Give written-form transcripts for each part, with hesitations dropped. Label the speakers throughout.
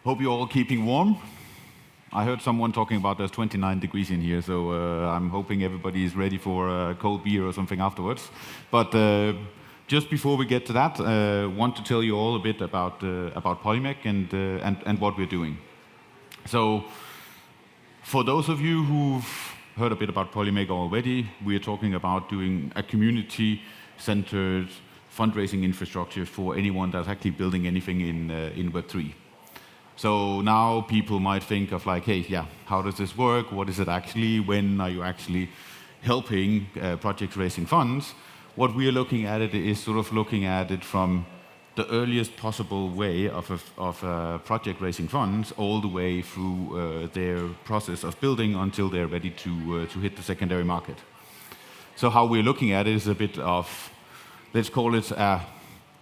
Speaker 1: Hope you're all keeping warm. I heard someone talking about there's 29 degrees in here, so I'm hoping everybody is ready for a cold beer or something afterwards. But just before we get to that, I want to tell you all a bit about Polimec and what we're doing. So, for those of you who've heard a bit about Polimec already, we're talking about doing a community-centered fundraising infrastructure for anyone that's actually building anything in Web3. So now people might think of like, hey, yeah, how does this work? What is it actually? When are you actually helping projects raising funds? What we are looking at it is sort of looking at it from the earliest possible way of a project raising funds all the way through their process of building until they're ready to hit the secondary market. So how we're looking at it is a bit of, let's call it a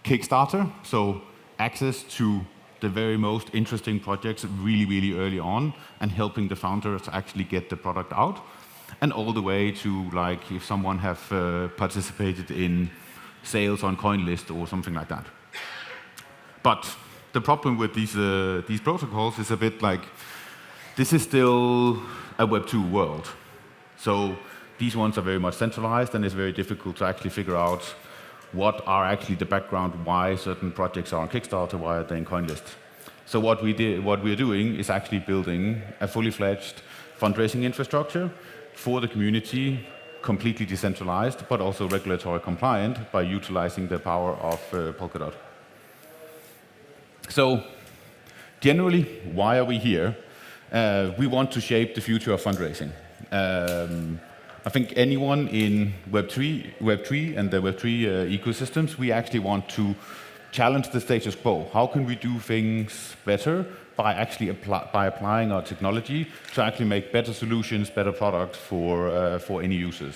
Speaker 1: Kickstarter, so access to the very most interesting projects really, really early on and helping the founders actually get the product out. And all the way to like if someone have participated in sales on CoinList or something like that. But the problem with these protocols is a bit like, this is still a Web2 world. So these ones are very much centralized and it's very difficult to actually figure out what are actually the background, why certain projects are on Kickstarter, why are they in CoinList. So what we're doing is actually building a fully fledged fundraising infrastructure for the community, completely decentralized, but also regulatory compliant by utilizing the power of Polkadot. So generally, why are we here? We want to shape the future of fundraising. I think anyone in Web3 and the Web3 ecosystems, we actually want to challenge the status quo. How can we do things better by actually applying our technology to actually make better solutions, better products for any users?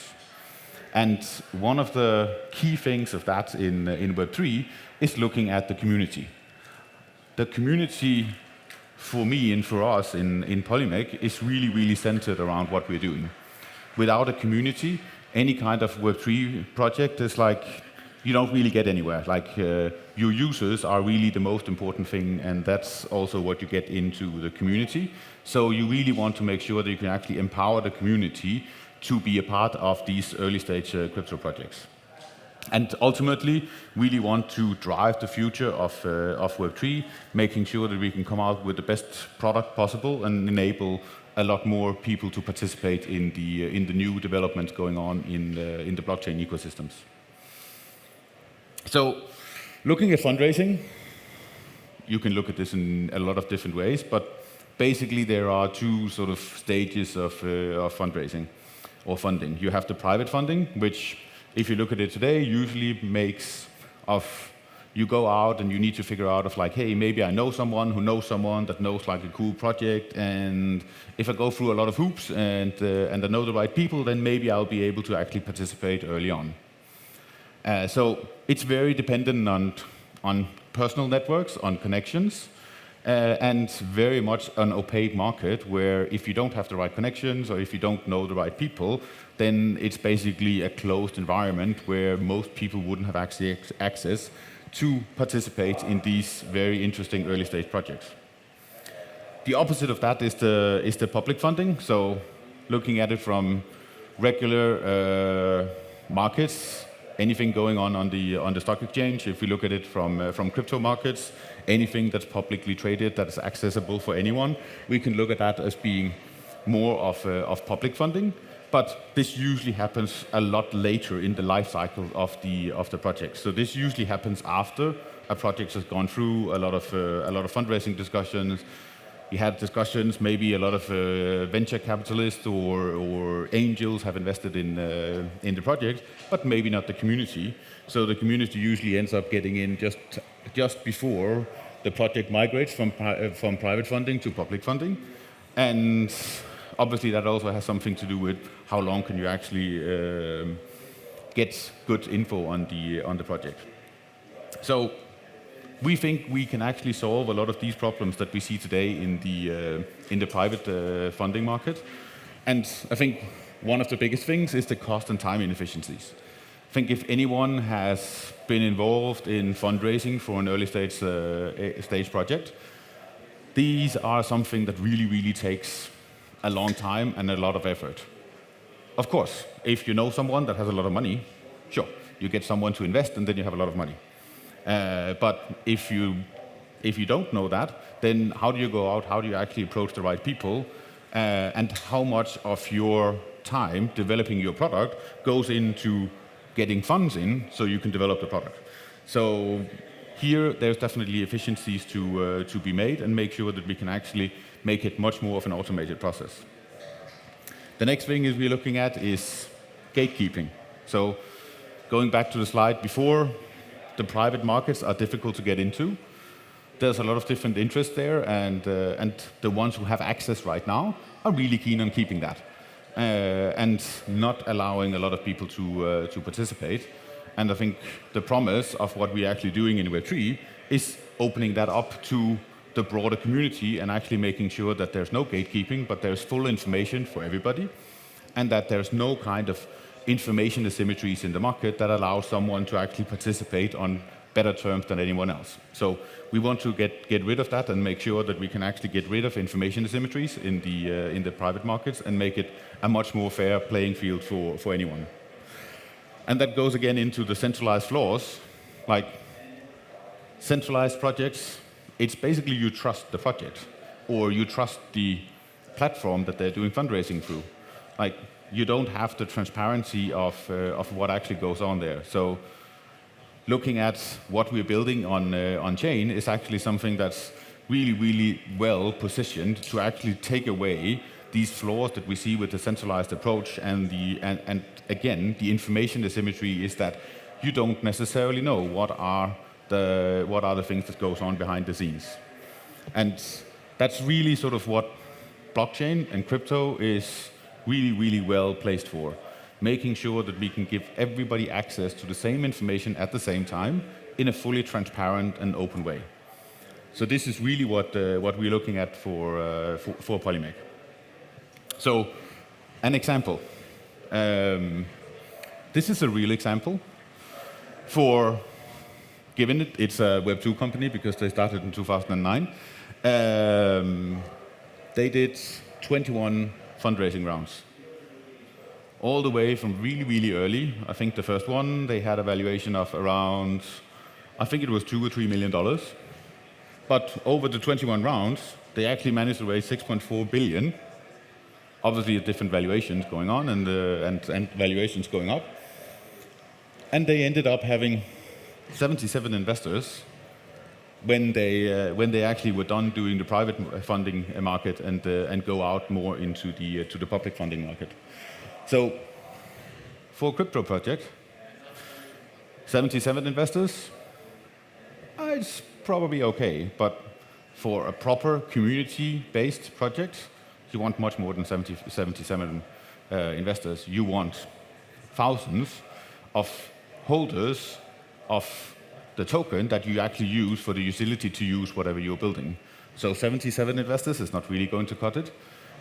Speaker 1: And one of the key things of that in Web3 is looking at the community. The community, for me and for us in Polimec, is really, really centered around what we're doing. Without a community, any kind of Web3 project is like, you don't really get anywhere. Like, your users are really the most important thing, and that's also what you get into the community. So you really want to make sure that you can actually empower the community to be a part of these early stage crypto projects. And ultimately, really want to drive the future of Web3, making sure that we can come out with the best product possible and enable a lot more people to participate in the new developments going on in the blockchain ecosystems. So, looking at fundraising, you can look at this in a lot of different ways, but basically there are two sort of stages of fundraising or funding. You have the private funding, which, if you look at it today, usually makes of you go out and you need to figure out of like, hey, maybe I know someone who knows someone that knows like a cool project, and if I go through a lot of hoops and I know the right people, then maybe I'll be able to actually participate early on. So it's very dependent on personal networks, on connections, and very much an opaque market where if you don't have the right connections or if you don't know the right people, then it's basically a closed environment where most people wouldn't have access to participate in these very interesting early stage projects. The opposite of that is the public funding. So looking at it from regular markets, anything going on the stock exchange. If we look at it from crypto markets, anything that's publicly traded that is accessible for anyone, we can look at that as being more of public funding. But this usually happens a lot later in the life cycle of the project. So this usually happens after a project has gone through a lot of fundraising discussions. We had discussions, maybe a lot of venture capitalists or angels have invested in the project, but maybe not the community. So the community usually ends up getting in just before the project migrates from private funding to public funding. And obviously that also has something to do with how long can you actually get good info on the project. So we think we can actually solve a lot of these problems that we see today in the private funding market. And I think one of the biggest things is the cost and time inefficiencies. I think if anyone has been involved in fundraising for an early stage project, these are something that really, really takes a long time and a lot of effort. Of course, if you know someone that has a lot of money, sure, you get someone to invest and then you have a lot of money. But if you don't know that, then how do you go out? How do you actually approach the right people? And how much of your time developing your product goes into getting funds in so you can develop the product? So here, there's definitely efficiencies to be made and make sure that we can actually make it much more of an automated process. The next thing we're looking at is gatekeeping. So going back to the slide before, the private markets are difficult to get into. There's a lot of different interests there, and the ones who have access right now are really keen on keeping that and not allowing a lot of people to participate. And I think the promise of what we're actually doing in Web3 is opening that up to the broader community and actually making sure that there's no gatekeeping, but there's full information for everybody, and that there's no kind of information asymmetries in the market that allow someone to actually participate on better terms than anyone else. So we want to get rid of that and make sure that we can actually get rid of information asymmetries in the private markets and make it a much more fair playing field for anyone. And that goes again into the centralized flaws, like centralized projects. It's basically you trust the project, or you trust the platform that they're doing fundraising through. Like, you don't have the transparency of what actually goes on there. So looking at what we're building on chain is actually something that's really, really well positioned to actually take away these flaws that we see with the centralized approach, and again, the information asymmetry is that you don't necessarily know what are the things that goes on behind the scenes. And that's really sort of what blockchain and crypto is really, really well placed for, making sure that we can give everybody access to the same information at the same time in a fully transparent and open way. So this is really what we're looking at for Polimec. So, an example. This is a real example. Given it's a Web2 company because they started in 2009, they did 21 fundraising rounds. All the way from really, really early. I think the first one, they had a valuation of around, I think it was $2 or $3 million. But over the 21 rounds, they actually managed to raise 6.4 billion. Obviously, different valuations going on and valuations going up. And they ended up having 77 investors when they actually were done doing the private funding market and go out more into the public funding market. So, for a crypto project, 77 investors, it's probably okay. But for a proper community-based project, you want much more than 77 investors. You want thousands of holders of the token that you actually use for the utility to use whatever you're building. So 77 investors is not really going to cut it.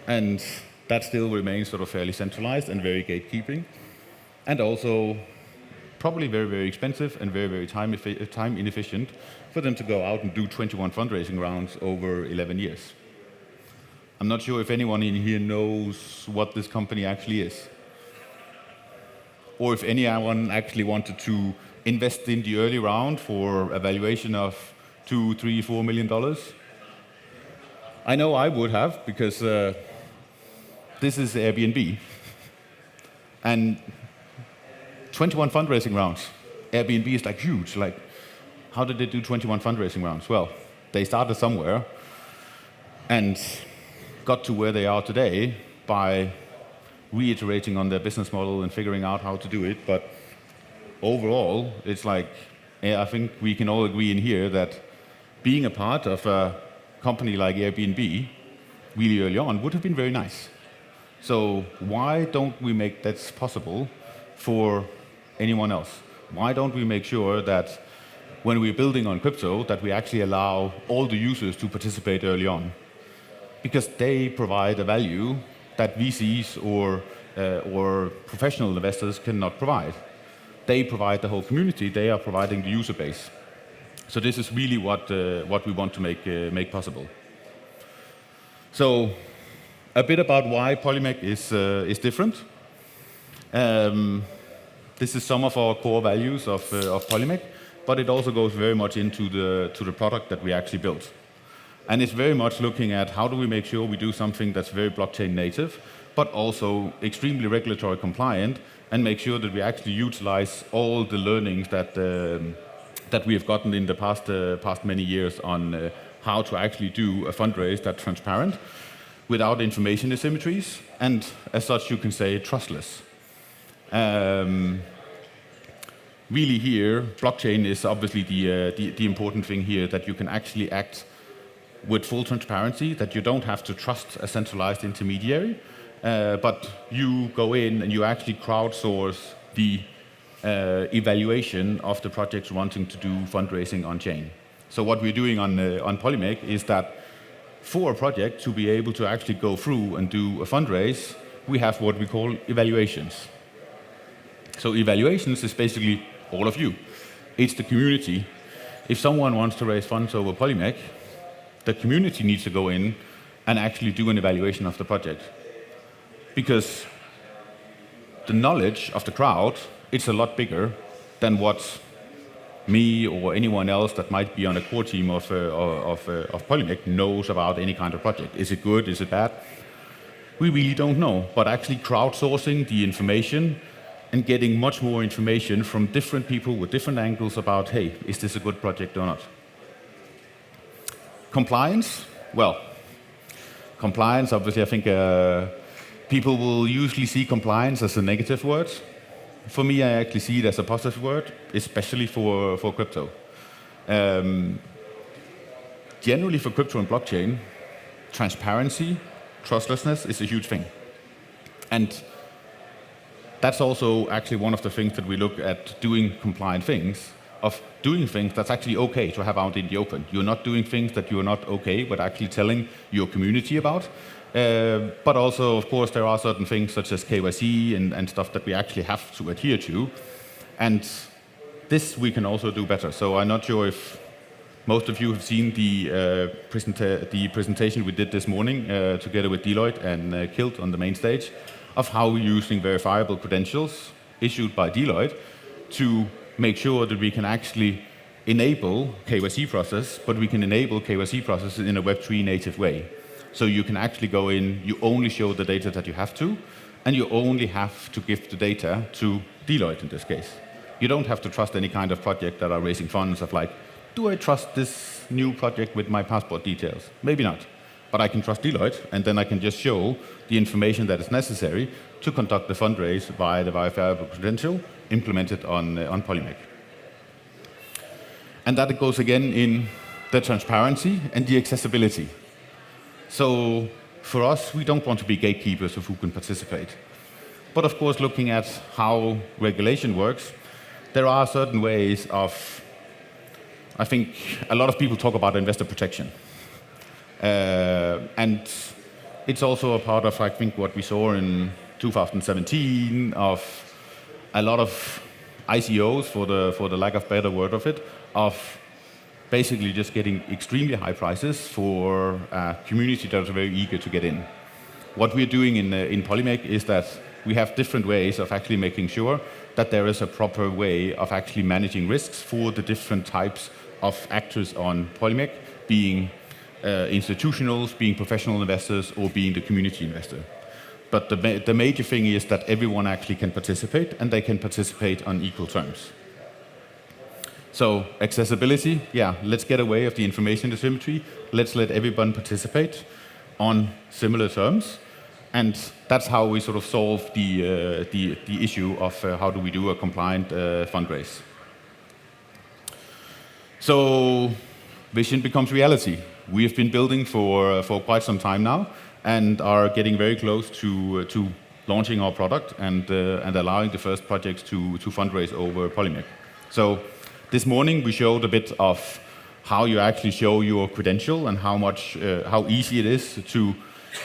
Speaker 1: And that still remains sort of fairly centralized and very gatekeeping. And also probably very, very expensive and very, very time inefficient for them to go out and do 21 fundraising rounds over 11 years. I'm not sure if anyone in here knows what this company actually is. Or if anyone actually wanted to invest in the early round for a valuation of $2, $3, $4 million. I know I would have, because this is Airbnb. And 21 fundraising rounds. Airbnb is like huge. Like, how did they do 21 fundraising rounds? Well, they started somewhere and got to where they are today by reiterating on their business model and figuring out how to do it. But overall, it's like, I think we can all agree in here that being a part of a company like Airbnb really early on would have been very nice. So why don't we make that possible for anyone else? Why don't we make sure that when we're building on crypto, that we actually allow all the users to participate early on? Because they provide a value that VCs or professional investors cannot provide. They provide the whole community, they are providing the user base. So this is really what we want to make possible. So a bit about why Polimec is different. This is some of our core values of Polimec, but it also goes very much into the product that we actually built. And it's very much looking at how do we make sure we do something that's very blockchain native, but also extremely regulatory compliant, and make sure that we actually utilize all the learnings that we have gotten in the past many years on how to actually do a fundraise that's transparent, without information asymmetries, and as such you can say trustless. Really here, blockchain is obviously the important thing here, that you can actually act with full transparency, that you don't have to trust a centralized intermediary, but you go in and you actually crowdsource the evaluation of the projects wanting to do fundraising on chain. So what we're doing on Polimec is that for a project to be able to actually go through and do a fundraise, we have what we call evaluations. So evaluations is basically all of you. It's the community. If someone wants to raise funds over Polimec, the community needs to go in and actually do an evaluation of the project. Because the knowledge of the crowd, it's a lot bigger than what me or anyone else that might be on a core team of Polimec knows about any kind of project. Is it good? Is it bad? We really don't know. But actually crowdsourcing the information and getting much more information from different people with different angles about, hey, is this a good project or not? Compliance? Well, compliance, obviously, I think people will usually see compliance as a negative word. For me, I actually see it as a positive word, especially for crypto. Generally for crypto and blockchain, transparency, trustlessness is a huge thing. And that's also actually one of the things that we look at doing compliant things, of doing things that's actually okay to have out in the open. You're not doing things that you're not okay with actually telling your community about. But also, of course, there are certain things such as KYC and stuff that we actually have to adhere to. And this we can also do better. So I'm not sure if most of you have seen the presentation we did this morning together with Deloitte and KILT on the main stage, of how we're using verifiable credentials issued by Deloitte to make sure that we can actually enable KYC process, but we can enable KYC processes in a Web3 native way. So you can actually go in, you only show the data that you have to, and you only have to give the data to Deloitte in this case. You don't have to trust any kind of project that are raising funds of like, do I trust this new project with my passport details? Maybe not. But I can trust Deloitte, and then I can just show the information that is necessary to conduct the fundraise via the verifiable credential implemented on Polimec. And that goes again in the transparency and the accessibility. So for us, we don't want to be gatekeepers of who can participate. But of course, looking at how regulation works, there are certain ways of, I think a lot of people talk about investor protection. And it's also a part of, I think, what we saw in 2017 of a lot of ICOs, for the lack of better word of it, of basically just getting extremely high prices for a community that is very eager to get in. What we're doing in Polimec is that we have different ways of actually making sure that there is a proper way of actually managing risks for the different types of actors on Polimec, being institutionals, being professional investors, or being the community investor. But the major thing is that everyone actually can participate, and they can participate on equal terms. So accessibility, yeah, let's get away of the information asymmetry. Let's let everyone participate on similar terms. And that's how we sort of solve the issue of how do we do a compliant fundraise. So vision becomes reality. We have been building for quite some time now, and are getting very close to launching our product and allowing the first projects to fundraise over Polimec. So this morning we showed a bit of how you actually show your credential and how easy it is to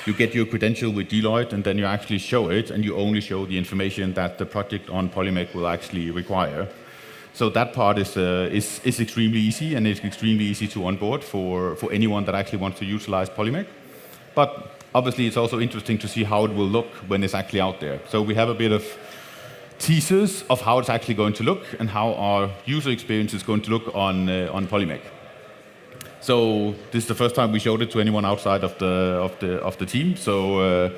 Speaker 1: you get your credential with Deloitte, and then you actually show it, and you only show the information that the project on Polimec will actually require. So that part is extremely easy, and it's extremely easy to onboard for anyone that actually wants to utilize Polimec. but obviously it's also interesting to see how it will look when it's actually out there. So we have a bit of teasers of how it's actually going to look and how our user experience is going to look on Polimec. So this is the first time we showed it to anyone outside of the team. So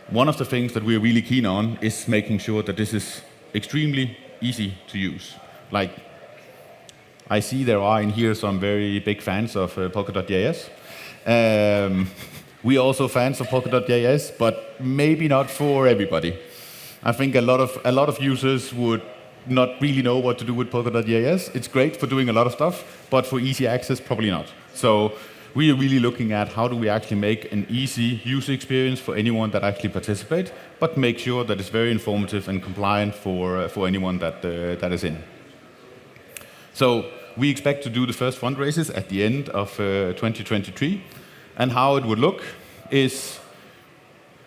Speaker 1: one of the things that we're really keen on is making sure that this is extremely easy to use. Like, I see there are in here some very big fans of Polkadot.js. We're also fans of Polkadot.js, but maybe not for everybody. I think a lot of users would not really know what to do with Polkadot.js. It's great for doing a lot of stuff, but for easy access, probably not. So we are really looking at how do we actually make an easy user experience for anyone that actually participates, but make sure that it's very informative and compliant for anyone that is in. So we expect to do the first fundraisers at the end of 2023, and how it would look is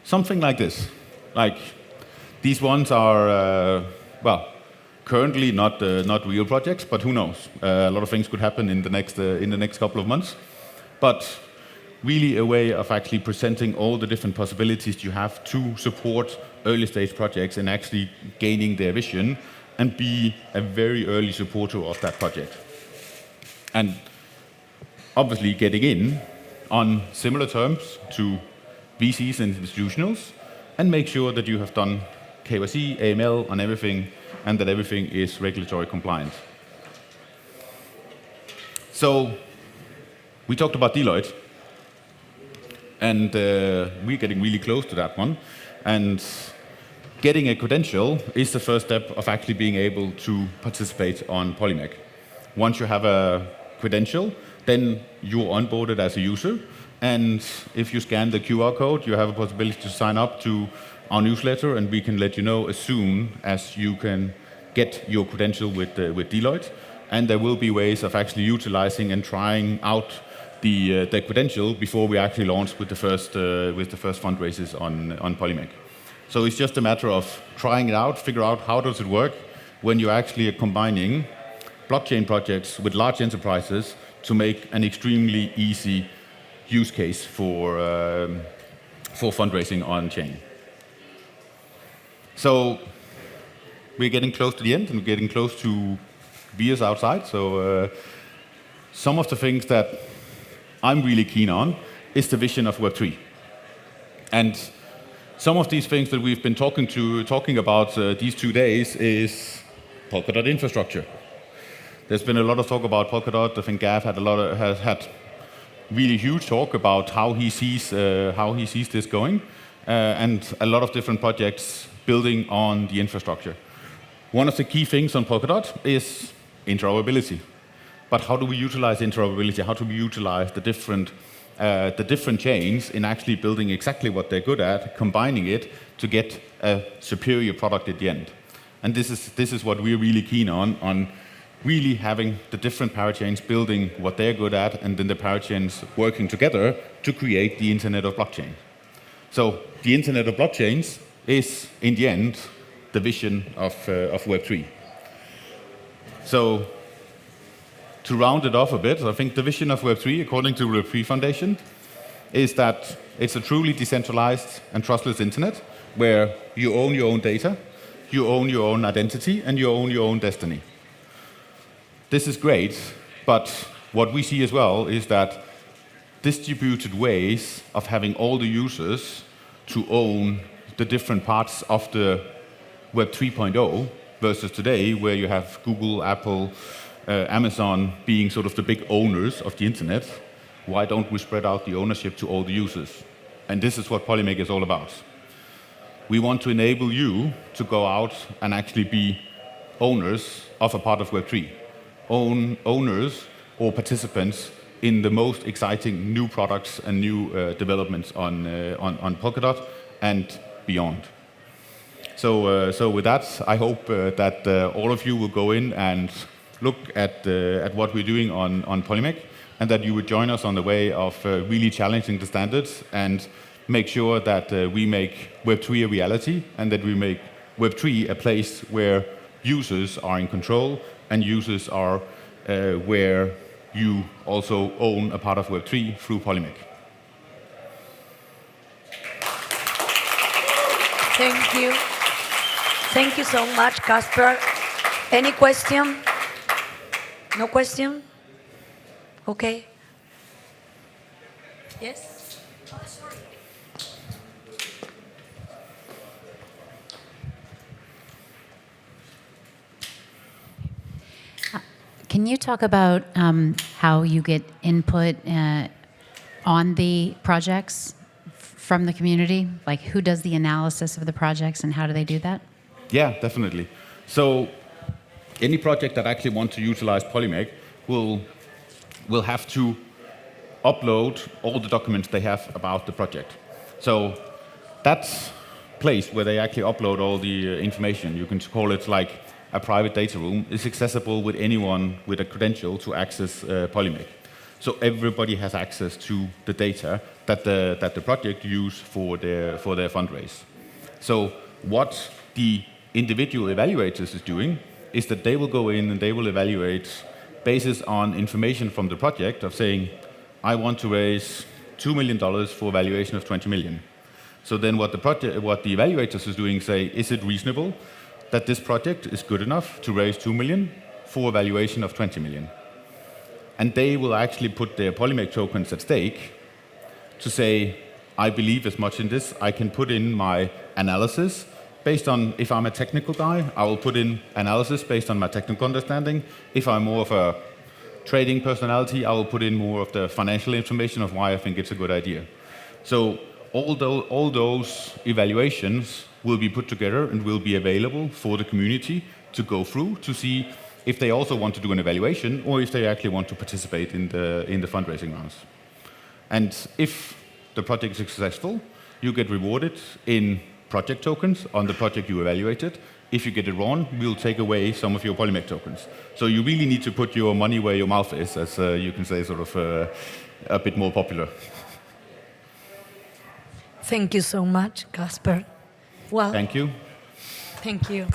Speaker 1: something like this. Like, these ones are, well, currently not real projects, but who knows? A lot of things could happen in the next couple of months. But really a way of actually presenting all the different possibilities you have to support early stage projects and actually gaining their vision and be a very early supporter of that project. And obviously getting in on similar terms to VCs and institutionals, and make sure that you have done KYC, AML on everything, and that everything is regulatory compliant. So we talked about Deloitte, and we're getting really close to that one. And getting a credential is the first step of actually being able to participate on Polimec. Once you have a credential, then you're onboarded as a user, and if you scan the QR code, you have a possibility to sign up to our newsletter, and we can let you know as soon as you can get your credential with Deloitte. And there will be ways of actually utilizing and trying out the credential before we actually launch with the first fundraisers on Polimec. So it's just a matter of trying it out, figure out how does it work when you actually are combining blockchain projects with large enterprises to make an extremely easy use case for fundraising on chain. So we're getting close to the end, and we're getting close to beers outside. So some of the things that I'm really keen on is the vision of Web3. And some of these things that we've been talking about these 2 days is Polkadot infrastructure. There's been a lot of talk about Polkadot. I think Gav has had really huge talk about how he sees this going, and a lot of different projects building on the infrastructure. One of the key things on Polkadot is interoperability. But how do we utilize interoperability? How do we utilize the different chains in actually building exactly what they're good at, combining it to get a superior product at the end? And this is what we're really keen on really having the different parachains building what they're good at, and then the parachains working together to create the Internet of Blockchain. So the Internet of Blockchains is, in the end, the vision of Web3. So to round it off a bit, I think the vision of Web3, according to the Web3 Foundation, is that it's a truly decentralized and trustless internet where you own your own data, you own your own identity, and you own your own destiny. This is great, but what we see as well is that distributed ways of having all the users to own the different parts of the Web 3.0 versus today, where you have Google, Apple, Amazon being sort of the big owners of the internet. Why don't we spread out the ownership to all the users? And this is what Polimec is all about. We want to enable you to go out and actually be owners of a part of Web3. Owners or participants in the most exciting new products and new developments on Polkadot and beyond. So with that, I hope that all of you will go in and look at what we're doing on Polimec, and that you would join us on the way of really challenging the standards and make sure that we make Web3 a reality, and that we make Web3 a place where users are in control and users are where you also own a part of Web3 through Polimec.
Speaker 2: Thank you. Thank you so much, Kasper. Any question? No question? Okay. Yes? Oh, sorry.
Speaker 3: Can you talk about how you get input on the projects from the community? Like, who does the analysis of the projects and how do they do that?
Speaker 1: Yeah, definitely. So any project that actually wants to utilize Polimec will have to upload all the documents they have about the project. So that place where they actually upload all the information, you can call it like a private data room, is accessible with anyone with a credential to access Polimec. So everybody has access to the data that the project use for their fundraise. So what the individual evaluators is doing is that they will go in and they will evaluate based on information from the project of saying, I want to raise $2 million for a valuation of 20 million. So then what the evaluators is doing say, is it reasonable that this project is good enough to raise 2 million for a valuation of 20 million? And they will actually put their Polimec tokens at stake to say, I believe as much in this, I can put in my analysis based on, if I'm a technical guy, I will put in analysis based on my technical understanding. If I'm more of a trading personality, I will put in more of the financial information of why I think it's a good idea. So all those evaluations will be put together and will be available for the community to go through to see if they also want to do an evaluation or if they actually want to participate in the fundraising rounds. And if the project is successful, you get rewarded in project tokens on the project you evaluated. If you get it wrong, we'll take away some of your Polimec tokens. So you really need to put your money where your mouth is, as you can say, sort of a bit more popular.
Speaker 2: Thank you so much, Kasper. Well,
Speaker 1: Thank you.
Speaker 2: thank you.